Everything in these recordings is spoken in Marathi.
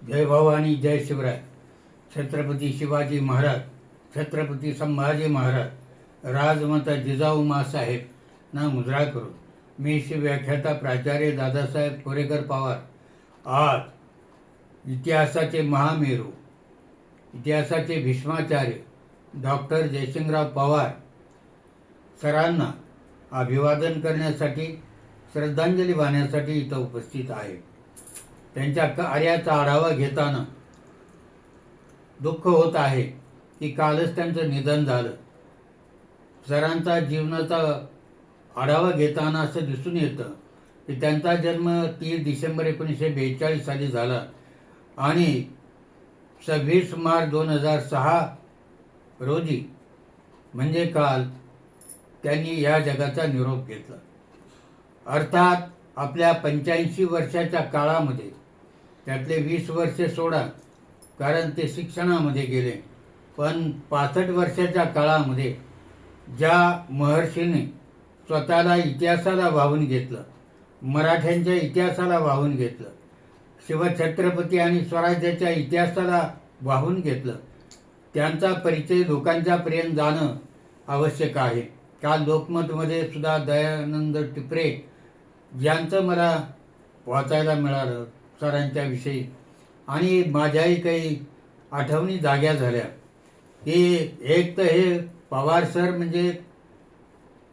जय भवानी, जय शिवराय. छत्रपती शिवाजी महाराज, छत्रपती संभाजी महाराज, राजमाता जिजाऊ माँसाहेब ना मुजरा करून मी शिवव्याख्याता प्राचार्य दादासाहेब कोरेकर पवार आज इतिहासाचे महामेरू, इतिहासाचे भीष्माचार्य डॉक्टर जयसिंगराव पवार सरांना अभिवादन करण्यासाठी, श्रद्धांजली वाहण्यासाठी इथं उपस्थित आहे. त्यांच्या कार्याचा आढावा घेताना दुःख होत आहे की कालच त्यांचं निधन झालं. सरांचा जीवनाचा आढावा घेताना असं दिसून येतं की त्यांचा जन्म 30 डिसेंबर 1942 साली झाला आणि 26 मार्च 2006 रोजी म्हणजे काल त्यांनी या जगाचा निरोप घेतला. अर्थात आपल्या 85 वर्षाच्या काळामध्ये त्यातले 20 वर्षे सोडा, कारण ते शिक्षणामध्ये गेले, पण 65 वर्षाच्या काळामध्ये ज्या महर्षीने स्वतःला इतिहासाला वाहून घेतलं, मराठ्यांच्या इतिहासाला वाहून घेतलं, शिवछत्रपती आणि स्वराज्याच्या इतिहासाला वाहून घेतलं, त्यांचा परिचय लोकांच्यापर्यंत जाणं आवश्यक आहे. काल लोकमतमध्ये सुद्धा दयानंद टिपरे यांचं मला वाचायला मिळालं सरांच्या विषयी, आणि माझ्याही काही आठवणी जाग्या झाल्या की एक तर हे पवार सर म्हणजे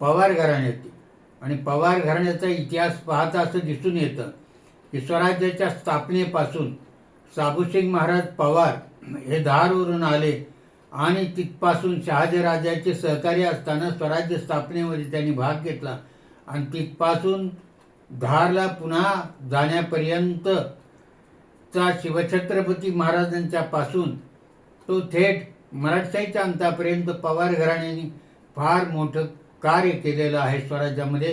पवार घराण्याची, आणि पवार घराण्याचा इतिहास पाहता असं दिसून येतं की स्वराज्याच्या स्थापनेपासून साबुसिंग महाराज पवार हे धारवरून आले आणि तिथपासून शहाजीराजाचे सहकारी असताना स्वराज्य स्थापनेमध्ये त्यांनी भाग घेतला आणि तिथपासून धारला पुन्हा जाण्यापर्यंतचा शिवछत्रपती महाराजांच्या पासून तो थेट मराठशाहीच्या अंतापर्यंत पवार घराण्याने फार मोठं कार्य केलेलं आहे. स्वराज्यामध्ये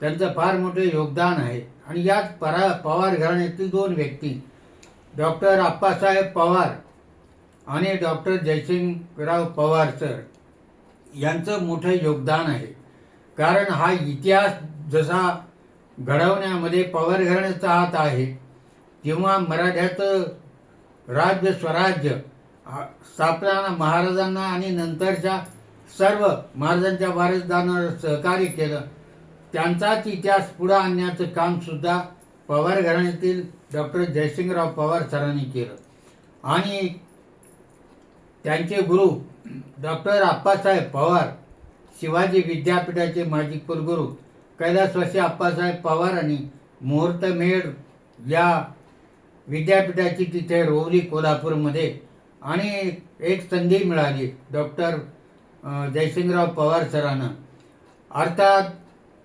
त्यांचं फार मोठं योगदान आहे. आणि याच पवार घराण्यातील दोन व्यक्ती डॉक्टर आप्पासाहेब पवार आणि डॉक्टर जयसिंगराव पवार सर यांचं मोठं योगदान आहे. कारण हा इतिहास जसा घडवण्यामध्ये पवार घराण्याचा हात आहे, तेव्हा मराठ्याचं राज्य स्वराज्य स्थापना महाराजांना आणि नंतरच्या सर्व महाराजांच्या वारसदारांना सहकार्य केलं. त्यांचाच इतिहास पुढे आणण्याचं कामसुद्धा पवार घराण्यातील डॉक्टर जयसिंगराव पवार सरांनी केलं. आणि त्यांचे गुरु डॉक्टर आप्पासाहेब पवार, शिवाजी विद्यापीठाचे माजी कुलगुरू कैलासवासी आप्पासाहेब पवार आणि मुहूर्तमेढ या विद्यापीठाची तिथे रोवली कोल्हापूरमध्ये. आणि एक संधी मिळाली डॉक्टर जयसिंगराव पवार सरांना. अर्थात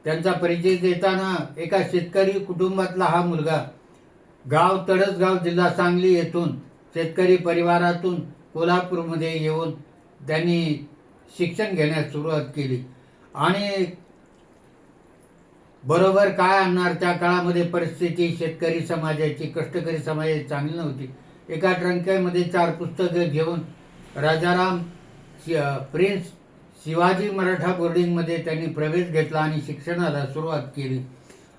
त्यांचा परिचय देताना एका शेतकरी कुटुंबातला हा मुलगा, गाव तडसगाव, जिल्हा सांगली येथून शेतकरी परिवारातून कोल्हापूरमध्ये येऊन त्यांनी शिक्षण घेण्यास सुरुवात केली. आणि बरोबर काय आणणार, त्या काळामध्ये परिस्थिती शेतकरी समाजाची, कष्टकरी समाजाची चांगली नव्हती. एका ट्रंक्यामध्ये 4 पुस्तकं घेऊन राजाराम प्रिन्स शिवाजी मराठा बोर्डिंगमध्ये त्यांनी प्रवेश घेतला आणि शिक्षणाला सुरुवात केली.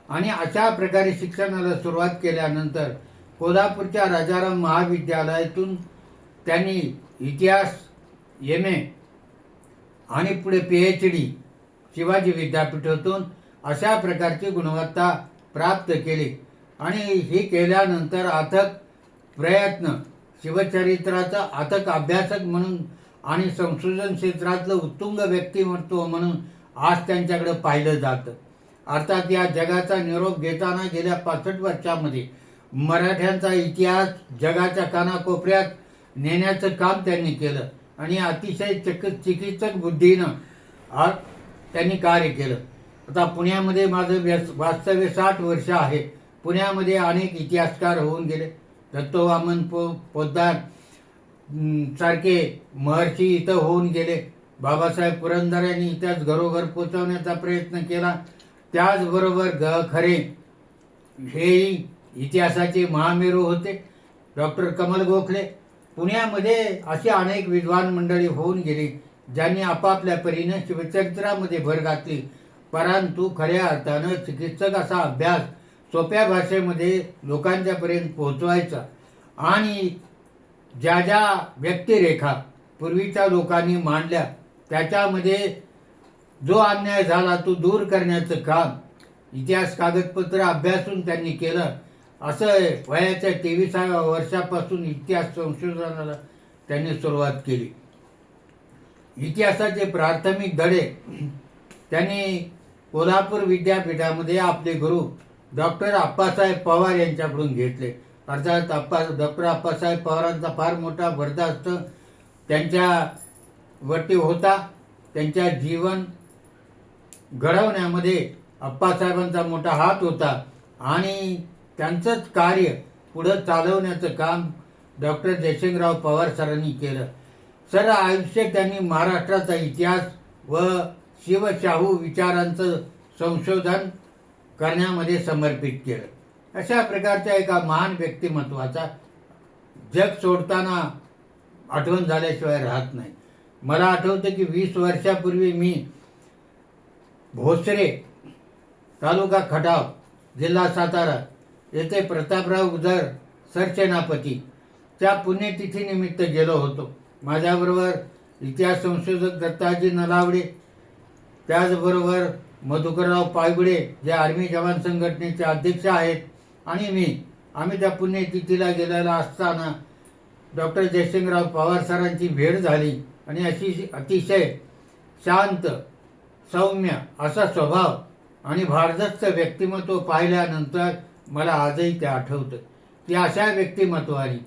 आणि अशा प्रकारे शिक्षणाला सुरुवात केल्यानंतर कोल्हापूरच्या राजाराम महाविद्यालयातून त्यांनी इतिहास MA आणि पुढे PhD शिवाजी विद्यापीठातून अशा प्रकारची गुणवत्ता प्राप्त केली. आणि हे केल्यानंतर अथक प्रयत्न, शिवचरित्राचा अथक अभ्यासक म्हणून आणि संशोधन क्षेत्रातलं उत्तुंग व्यक्तिमत्व म्हणून आज त्यांच्याकडे पाहिलं जातं. अर्थात या जगाचा निरोप घेताना गेल्या 65 वर्षामध्ये मराठ्यांचा इतिहास जगाच्या कानाकोपऱ्यात नेण्याचं काम त्यांनी केलं आणि अतिशय चिकित्सक बुद्धीनं आज त्यांनी कार्य केलं. आता पुण्यामध्ये माझं वास्तव्य 60 वर्ष आहे. पुण्यामध्ये अनेक इतिहासकार होऊन गेले. दत्तवामन पोद्दार सारखे महर्षी इथं होऊन गेले. बाबासाहेब पुरंदर यांनी इतिहास घरोघर पोचवण्याचा प्रयत्न केला. त्याचबरोबर खरे हेही इतिहासाचे महामेरू होते. डॉक्टर कमल गोखले. पुण्यामध्ये अशी अनेक विद्वान मंडळी होऊन गेली ज्यांनी आपापल्या परीने शिवचरित्रामध्ये भर घातली. परंतु खऱ्या अर्थानं चिकित्सक असा अभ्यास सोप्या भाषेमध्ये लोकांच्यापर्यंत पोहोचवायचा आणि ज्या ज्या व्यक्तिरेखा पूर्वीच्या लोकांनी मांडल्या त्याच्यामध्ये जो अन्याय झाला तो दूर करण्याचं काम इतिहास कागदपत्र अभ्यासून त्यांनी केलं. असं वयाच्या 23व्या वर्षापासून इतिहास संशोधनाला त्यांनी सुरुवात केली. इतिहासाचे प्राथमिक धडे त्यांनी कोल्हापूर विद्यापीठामध्ये आपले गुरु डॉक्टर अप्पासाहेब पवार यांच्याकडून घेतले. अर्थात डॉक्टर अप्पासाहेब पवारांचा फार मोठा बरदास्त त्यांच्यावरती होता. त्यांच्या जीवन घडवण्यामध्ये अप्पासाहेबांचा मोठा हात होता आणि त्यांचंच कार्य पुढं चालवण्याचं काम डॉक्टर जयसिंगराव पवार सरांनी केलं. सर आयुष्य त्यांनी महाराष्ट्राचा इतिहास व शिवशाहू विचारांचं संशोधन करण्यामध्ये समर्पित केलं. अशा प्रकारच्या एका महान व्यक्तिमत्वाचा जग सोडताना आठवण झाल्याशिवाय राहत नाही. मला आठवतं की 20 वर्षापूर्वी मी भोसरे तालुका खटाव जिल्हा सातारा येथे प्रतापराव गुजर सरसेनापतीच्या पुण्यतिथीनिमित्त गेलो होतो. माझ्याबरोबर इतिहास संशोधक दत्ताजी नलावडे, त्याचबरोबर मधुकरराव पायगुडे जे आर्मी जवान संघटनेचे अध्यक्ष आहेत, आणि आम्ही त्या पुण्यतिथीला गेलेला असताना डॉक्टर जयसिंगराव पवार सरांची भेट झाली आणि अशी अतिशय शांत सौम्य असा स्वभाव आणि भारदस्त व्यक्तिमत्व पाहिल्यानंतर मला आजही ते आठवतं की अशा व्यक्तिमत्वाने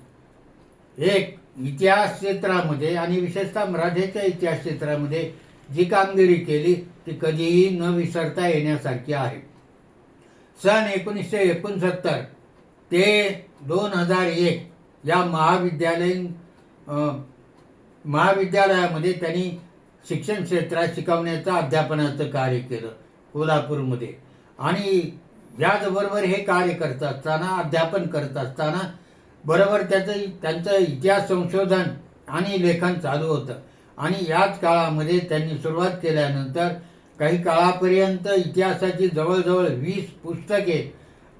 एक इतिहास क्षेत्रामध्ये आणि विशेषतः मराठीच्या इतिहास क्षेत्रामध्ये जी कामगिरी केली ती कधीही न विसरता येण्यासारखी आहे. सन 1969 ते 2001 या महाविद्यालयामध्ये त्यांनी शिक्षण क्षेत्रात शिकवण्याचं अध्यापनाचं कार्य केलं कोल्हापूरमध्ये. आणि याचबरोबर हे कार्य करत असताना अध्यापन करत असताना बरोबर त्यांचं इतिहास संशोधन आणि लेखन चालू होतं. आणि याच काळामध्ये त्यांनी सुरुवात केल्यानंतर काही काळापर्यंत इतिहासाची जवळजवळ 20 पुस्तके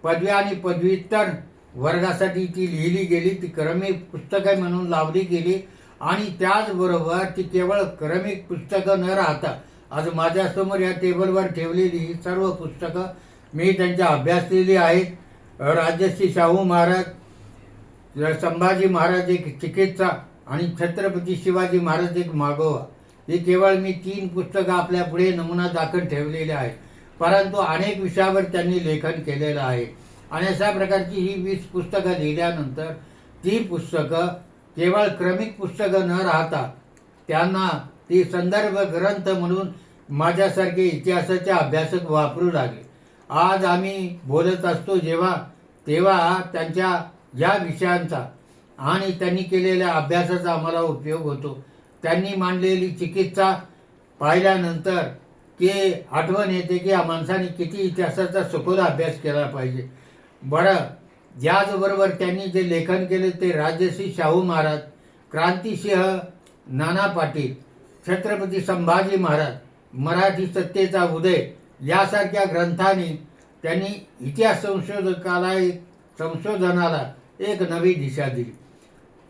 पदवी आणि पदव्युत्तर वर्गासाठी ती लिहिली गेली. ती क्रमिक पुस्तके म्हणून लावली गेली आणि त्याचबरोबर ती केवळ क्रमिक पुस्तकं न राहता आज माझ्यासमोर या टेबलवर ठेवलेली ही सर्व पुस्तकं मी त्यांच्या अभ्यासलेली आहेत. राजर्षी शाहू महाराज, संभाजी महाराज एक चिकित्सा आणि छत्रपती शिवाजी महाराज एक मागोवा, ही केवळ मी 3 पुस्तकं आपल्या पुढे नमुना दाखल ठेवलेली आहेत. परंतु अनेक विषयावर त्यांनी लेखन केलेलं आहे. आणि अशा प्रकारची ही 20 पुस्तकं लिहिल्यानंतर ती पुस्तकं केवळ क्रमिक पुस्तकं न राहता त्यांना ती संदर्भ ग्रंथ म्हणून माझ्यासारखे इतिहासाचे अभ्यासक वापरू लागले. आज आम्ही बोलत असतो तेव्हा त्यांच्या या विषयांचा आणि त्यांनी केलेल्या अभ्यासाचा आम्हाला उपयोग होतो. त्यांनी मांडलेली चिकित्सा पाहिल्यानंतर की आठवण येते की या माणसाने किती इतिहासाचा सखोल अभ्यास केला पाहिजे. बरं, याचबरोबर त्यांनी जे लेखन केले ते राजर्षी शाहू महाराज, क्रांतिसिंह नाना पाटील, छत्रपती संभाजी महाराज, मराठी सत्तेचा उदय यासारख्या ग्रंथांनी त्यांनी इतिहास संशोधनाला एक नवी दिशा दिली.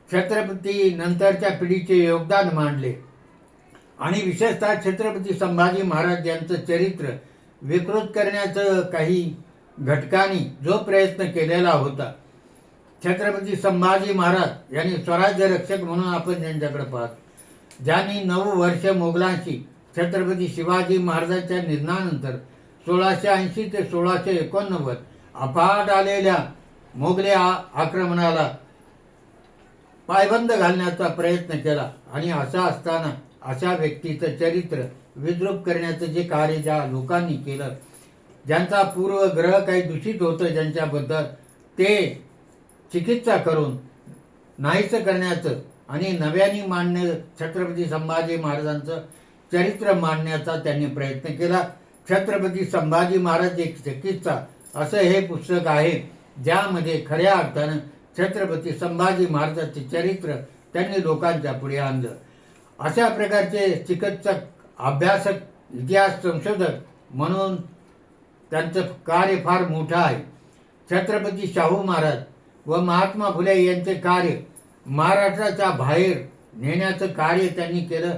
छत्रपती नंतरच्या पिढीचे योगदान मांडले आणि विशेषतः छत्रपती संभाजी महाराज यांचं चरित्र विकृत करण्याचं काही घटकांनी जो प्रयत्न केलेला होता. छत्रपती संभाजी महाराज यांनी स्वराज्य रक्षक म्हणून आपण त्यांच्याकडे पाहतो, ज्यांनी 9 वर्ष मोगलांशी छत्रपती शिवाजी महाराजांच्या निधनानंतर 1680 ते 1689 अफाट आलेल्या मोगले आक्रमणाला पायबंद घालण्याचा प्रयत्न केला. आणि असं असताना अशा व्यक्तीचं चरित्र विद्रूप करण्याचं जे कार्य ज्या लोकांनी केलं, ज्यांचा पूर्वग्रह काही दूषित होतं ज्यांच्याबद्दल, ते चिकित्सा करून नाहीसं करण्याचं आणि नव्याने मांडणे छत्रपती संभाजी महाराजांचं चरित्र मांडण्याचा त्यांनी प्रयत्न केला. छत्रपती संभाजी महाराज एक चिकित्सा असं हे पुस्तक आहे, ज्यामध्ये खऱ्या अर्थानं छत्रपती संभाजी महाराजांचे चरित्र त्यांनी लोकांच्या पुढे आणलं. अशा प्रकारचे चिकित्सक, अभ्यासक, इतिहास संशोधक म्हणून त्यांचं कार्य फार मोठं आहे. छत्रपती शाहू महाराज व महात्मा फुले यांचे कार्य महाराष्ट्राच्या बाहेर नेण्याचं कार्य त्यांनी केलं.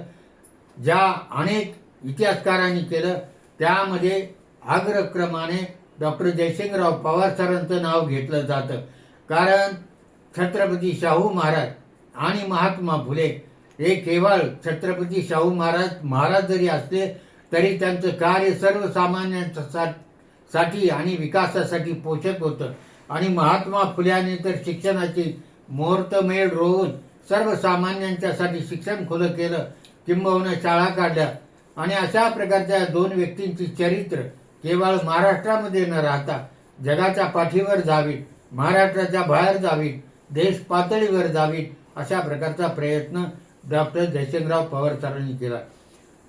ज्या अनेक इतिहासकारांनी केलं त्यामध्ये अग्रक्रमाने डॉक्टर जयसिंगराव पवार सरांचं नाव घेतलं जातं. कारण छत्रपती शाहू महाराज आणि महात्मा फुले हे केवळ छत्रपती शाहू महाराज जरी असले तरी त्यांचं कार्य सर्वसामान्यांसाठी आणि विकासासाठी पोषक होतं. आणि महात्मा फुल्याने तर शिक्षणाची मुहूर्तमेढ रोवून सर्वसामान्यांच्यासाठी शिक्षण खुलं केलं, किंबहुना शाळा काढल्या. आणि अशा प्रकारच्या दोन व्यक्तींची चरित्र केवळ महाराष्ट्रामध्ये न राहता जगाच्या पाठीवर जावी, महाराष्ट्राच्या बाहेर जावी, देश पातळीवर जावी, अशा प्रकारचा प्रयत्न डॉक्टर जयसिंगराव पवार सरांनी केला.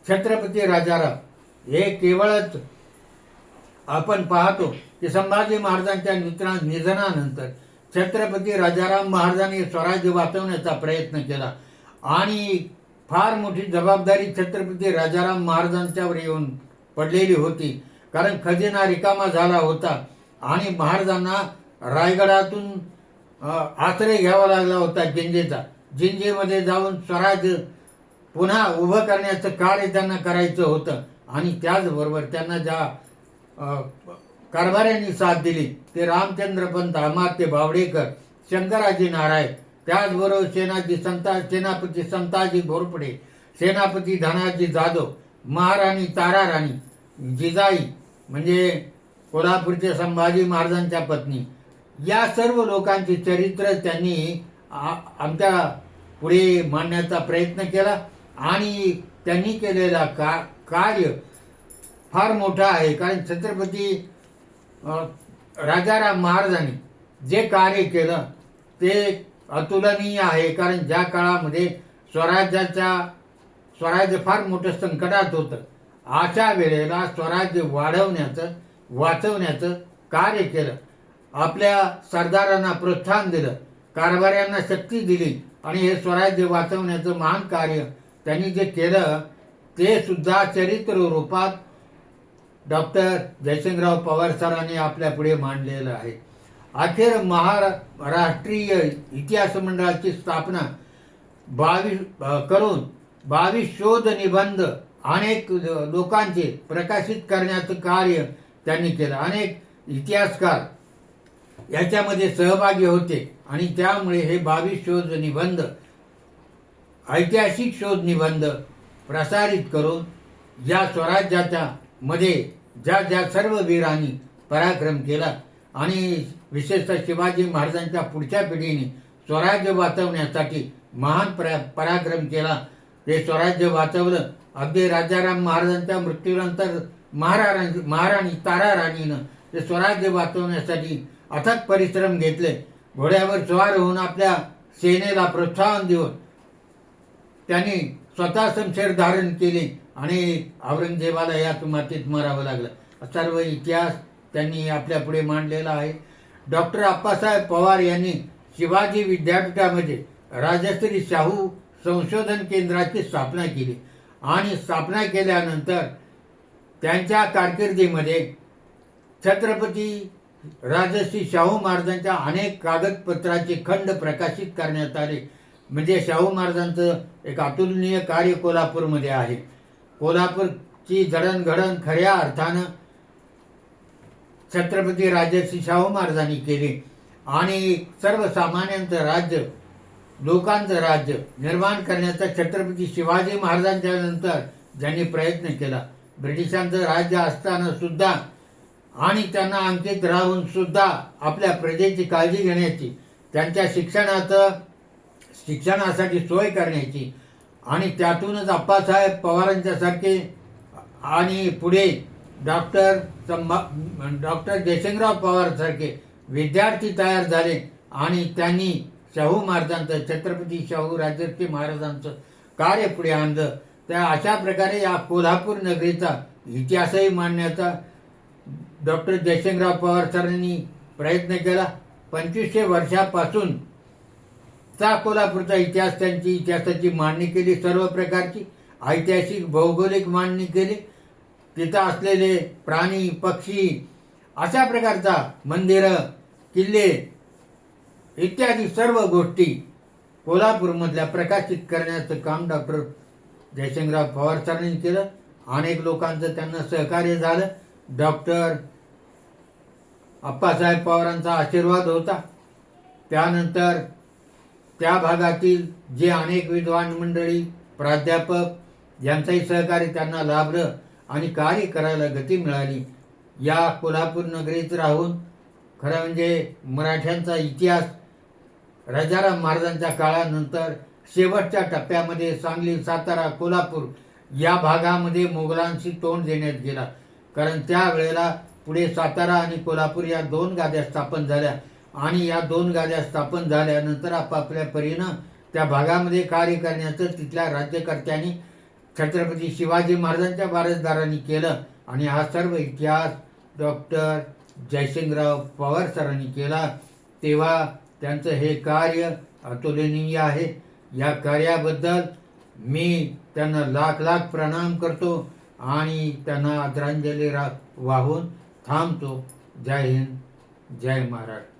छत्रपती राजाराम हे केवळच आपण पाहतो की संभाजी महाराजांच्या निधनानंतर छत्रपती राजाराम महाराजांनी स्वराज्य वाचवण्याचा प्रयत्न केला आणि फार मोठी जबाबदारी छत्रपती राजाराम महाराजांच्यावर येऊन पडलेली होती. कारण खजिना रिकामा झाला होता आणि महाराजांना रायगडातून आश्रय घ्यावा लागला होता जिंजेचा. जिंजेमध्ये जाऊन स्वराज्य पुन्हा उभं करण्याचं कार्य त्यांना करायचं होतं. आणि त्याचबरोबर त्यांना ज्या कारभाऱ्यांनी साथ दिली ते रामचंद्रपंत, अमात्य बावडेकर, शंकराजी नारायण, त्याचबरोबर सेनापती संताजी घोरपडे, सेनापती धनाजी जाधव, महाराणी ताराराणी, जिजाई म्हणजे कोल्हापूरच्या संभाजी महाराजांच्या पत्नी, या सर्व लोकांचे चरित्र त्यांनी आमच्या पुढे मांडण्याचा प्रयत्न केला. आणि त्यांनी केलेला कार्य फार मोठा आहे. कारण छत्रपती राजाराम महाराजांनी जे कार्य केलं ते अतुलनीय आहे. कारण ज्या काळामध्ये स्वराज्य फार मोठं संकटात होतं, अशा वेळेला स्वराज्य वाचवण्याचं कार्य केलं. आपल्या सरदारांना प्रोत्साहन दिलं, कारभाऱ्यांना शक्ती दिली आणि हे स्वराज्य वाचवण्याचं महान कार्य त्यांनी जे केलं ते सुद्धा चरित्र रूपात डॉक्टर जयसिंगराव पवार सरांनी आपल्या पुढे मांडलेलं आहे. अखेर महाराष्ट्रीय इतिहास मंडळाची स्थापना 22 शोध निबंध अनेक लोकांचे प्रकाशित करण्याचं कार्य त्यांनी केलं. अनेक इतिहासकार याच्यामध्ये सहभागी होते आणि त्यामुळे हे 22 शोध निबंध, ऐतिहासिक शोध निबंध प्रसारित करून या स्वराज्याच्या मध्ये ज्या सर्व वीरांनी पराक्रम केला आणि विशेषतः शिवाजी महाराजांच्या पुढच्या पिढीने स्वराज्य वाचवण्यासाठी महान पराक्रम केला, ते स्वराज्य वाचवलं. अगदी राजाराम महाराजांच्या मृत्यूनंतर महाराणी ताराराणीनं ते स्वराज्य वाचवण्यासाठी अथक परिश्रम घेतले. घोड्यावर स्वार होऊन आपल्या सेनेला प्रोत्साहन देऊन त्यांनी स्वतः शमशेर धारण केले आणि औरंगजेबाला याच मातीत मारावं लागलं. सर्व इतिहास त्यांनी आपल्या पुढे मांडलेला आहे. डॉक्टर अप्पासाहेब पवार यांनी शिवाजी विद्यापीठामध्ये राजश्री शाहू संशोधन केंद्राची स्थापना केली आणि स्थापना केल्यानंतर त्यांच्या कारकिर्दीमध्ये छत्रपती राजश्री शाहू महाराजांच्या अनेक कागदपत्राचे खंड प्रकाशित करण्यात आले. म्हणजे शाहू महाराजांचं एक अतुलनीय कार्य कोल्हापूरमध्ये आहे. कोल्हापूरची जडणघडण खऱ्या अर्थानं छत्रपती राजश्री शाहू महाराजांनी केली आणि सर्वसामान्यांचं राज्य, लोकांचं राज्य निर्माण करण्याचा छत्रपती शिवाजी महाराजांच्या नंतर ज्यांनी प्रयत्न केला. ब्रिटिशांचं राज्य असताना सुद्धा आणि त्यांना अंकित राहून सुद्धा आपल्या प्रजेची काळजी घेण्याची, त्यांच्या शिक्षणासाठी सोय करण्याची आणि त्यातूनच अप्पासाहेब पवारांच्यासारखे आणि पुढे डॉक्टर जयसिंगराव पवार सारखे विद्यार्थी तयार झाले आणि त्यांनी शाहू महाराजांचं, छत्रपती शाहू राजर्षी महाराजांचं कार्य पुढे आणलं. त्या अशा प्रकारे या कोल्हापूर नगरीचा इतिहासही मांडण्याचा डॉक्टर जयसिंगराव पवार सरांनी प्रयत्न केला. 2500 वर्षापासून चा कोल्हापूरचा इतिहास, त्यांची इतिहासाची मांडणी केली, सर्व प्रकारची ऐतिहासिक भौगोलिक मांडणी केली. तिथं असलेले प्राणी, पक्षी, अशा प्रकारचा मंदिरं, किल्ले इत्यादी सर्व गोष्टी कोल्हापूरमधल्या प्रकाशित करण्याचं काम डॉक्टर जयसिंगराव पवार सरांनी केलं. अनेक लोकांचं त्यांना सहकार्य झालं. डॉक्टर अप्पासाहेब पवारांचा आशीर्वाद होता. त्यानंतर त्या भागातील जे अनेक विद्वान मंडळी, प्राध्यापक यांचंही सहकार्य त्यांना लाभलं आणि कार्य करायला गती मिळाली. या कोल्हापूर नगरीत राहून खरं म्हणजे मराठ्यांचा इतिहास राजाराम महाराजांच्या काळानंतर शेवटच्या टप्प्यामध्ये सांगली, सातारा, कोल्हापूर या भागामध्ये मोगलांशी तोंड देण्यात गेला. कारण त्यावेळेला पुढे सातारा आणि कोल्हापूर या दोन गाद्या स्थापन झाल्या आणि या दोन गाद्या स्थापन झाल्यानंतर आपापल्या परीनं त्या भागामध्ये कार्य करण्याचं तिथल्या राज्यकर्त्यांनी छत्रपती शिवाजी महाराजांच्या वारसदारांनी केलं. आणि हा सर्व इतिहास डॉक्टर जयसिंगराव पवार सरांनी केला. तेव्हा त्यांचं हे कार्य अतुलनीय आहे. या कार्याबद्दल मी त्यांना लाख लाख प्रणाम करतो आणि त्यांना आदरांजली वाहून थांबतो. जय हिंद, जय महाराष्ट्र.